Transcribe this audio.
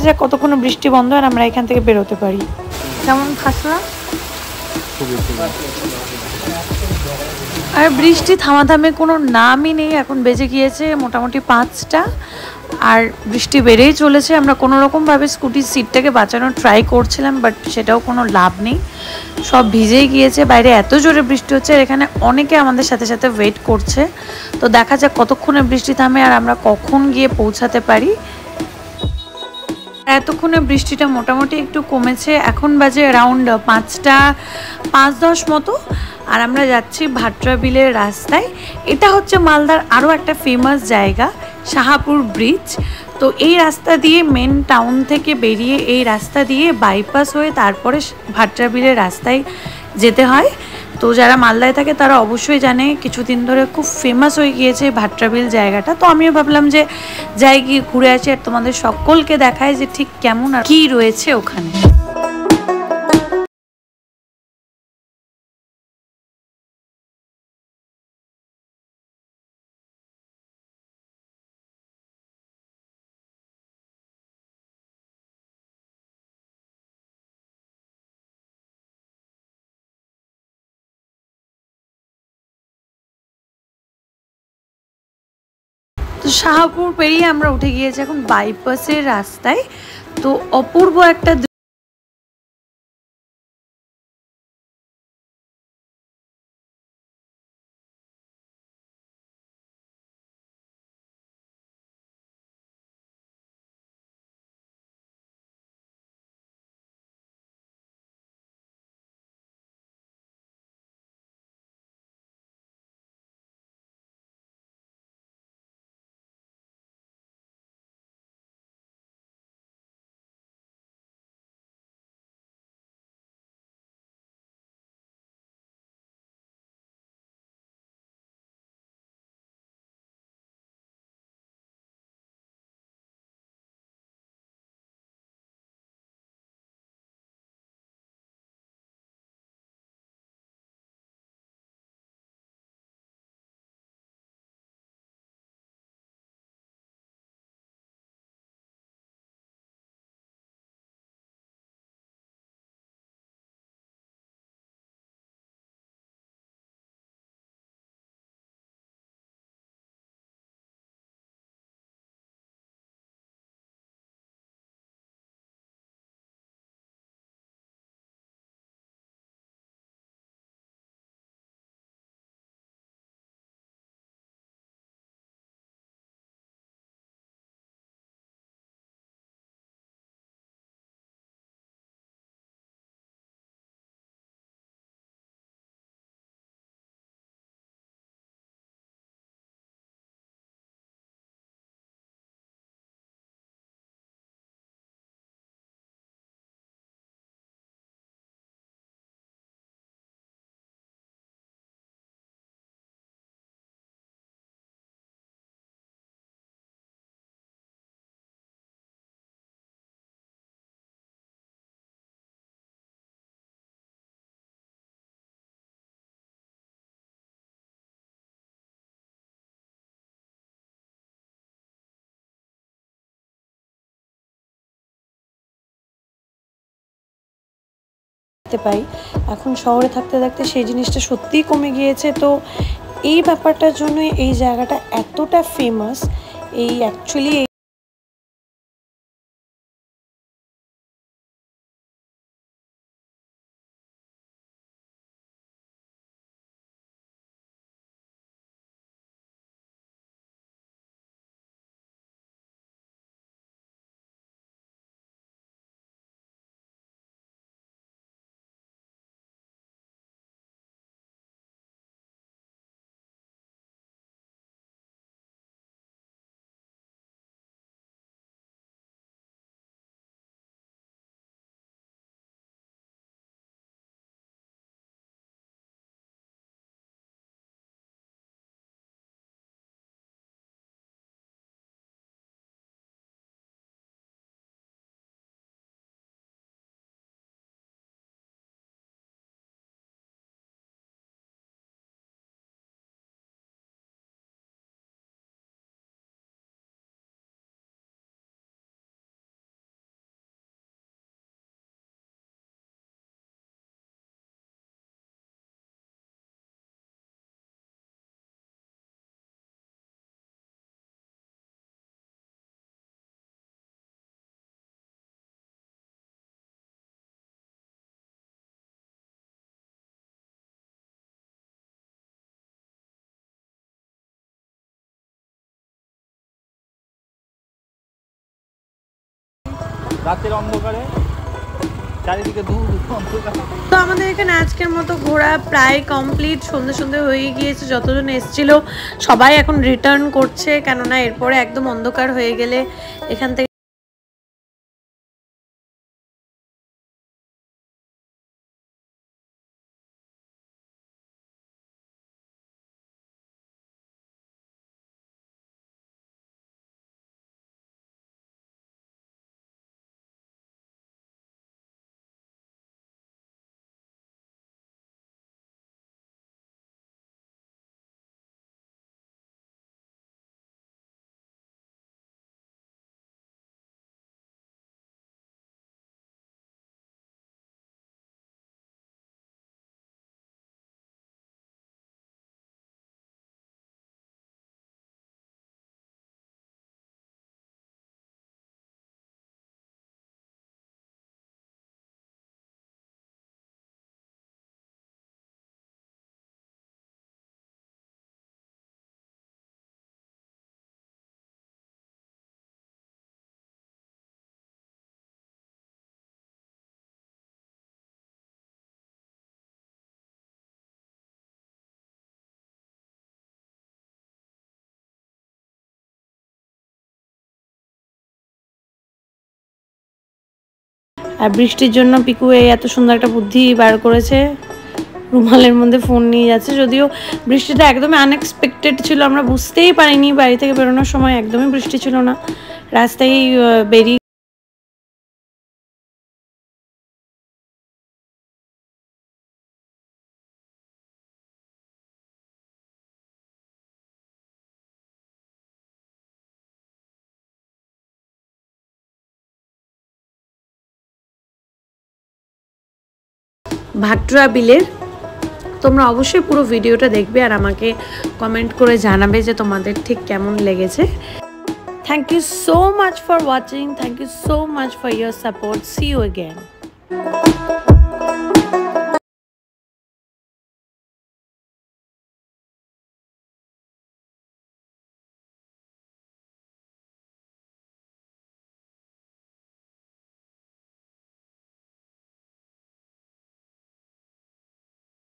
যাক কতক্ষণ বৃষ্টি বন্ধ আর আমরা এখান থেকে বেরোতে পারি। কেমন ফাঁসলাম? আর বৃষ্টি থামাথামে কোনো নামই নেই। এখন বেজে গিয়েছে মোটামুটি 5টা আর বৃষ্টি বেড়েই চলেছে। আমরা কোনো রকমভাবে স্কুটির সিটটাকে বাঁচানোর ট্রাই করছিলাম, বাট সেটাও কোনো লাভ নেই, সব ভিজেই গিয়েছে। বাইরে এত জোরে বৃষ্টি হচ্ছে আর এখানে অনেকে আমাদের সাথে সাথে ওয়েট করছে। তো দেখা যাক কতক্ষণে বৃষ্টি থামে আর আমরা কখন গিয়ে পৌঁছাতে পারি। এতক্ষণে বৃষ্টিটা মোটামুটি একটু কমেছে। এখন বাজে অ্যারাউন্ড 5টা 5-10 মতো আর আমরা যাচ্ছি ভাট্রা বিলের রাস্তায়। এটা হচ্ছে মালদার আরও একটা ফেমাস জায়গা, শাহাপুর ব্রিজ। তো এই রাস্তা দিয়ে মেন টাউন থেকে বেরিয়ে এই রাস্তা দিয়ে বাইপাস হয়ে তারপরে ভাট্রা বিলের রাস্তায় যেতে হয়। তো যারা মালদায় থাকে তারা অবশ্যই জানে, কিছুদিন ধরে খুব ফেমাস হয়ে গিয়েছে ভাট্রা বিল জায়গাটা। তো আমিও ভাবলাম যে যাই গিয়ে ঘুরে আসি আর তোমাদের সকলকে দেখায় যে ঠিক কেমন আর কি রয়েছে ওখানে। তো শাহপুর পেরিয়ে আমরা উঠে গিয়েছি এখন বাইপাসের রাস্তায়। তো অপূর্ব একটা পাই। এখন শহরে থাকতে থাকতে সেই জিনিসটা সত্যিই কমে গিয়েছে। তো এই ব্যাপারটার জন্য এই জায়গাটা এতটা ফেমাস। এই অ্যাকচুয়ালি রাতের অন্ধকারে চারিদিকে দূর অন্ধকার। তো আমাদের এখানে আজকের মতো ঘোরা প্রায় কমপ্লিট, সন্ধ্যে সন্ধ্যে হয়ে গিয়েছে। যতজন এসেছিল সবাই এখন রিটার্ন করছে, কেননা এরপরে একদম অন্ধকার হয়ে গেলে এখান থেকে আর বৃষ্টির জন্য পিকু এত সুন্দর একটা বুদ্ধি বার করেছে, রুমালের মধ্যে ফোন নিয়ে যাচ্ছে। যদিও বৃষ্টিটা একদমই আনএক্সপেক্টেড ছিল, আমরা বুঝতেই পারিনি। বাড়ি থেকে বেরোনোর সময় একদমই বৃষ্টি ছিল না, রাস্তায় বেরিয়ে ভাট্রা বিলের। তোমরা অবশ্যই পুরো ভিডিওটা দেখবে আর আমাকে কমেন্ট করে জানাবে যে তোমাদের ঠিক কেমন লেগেছে। Thank you so much for watching, thank you so much for your support. See you again.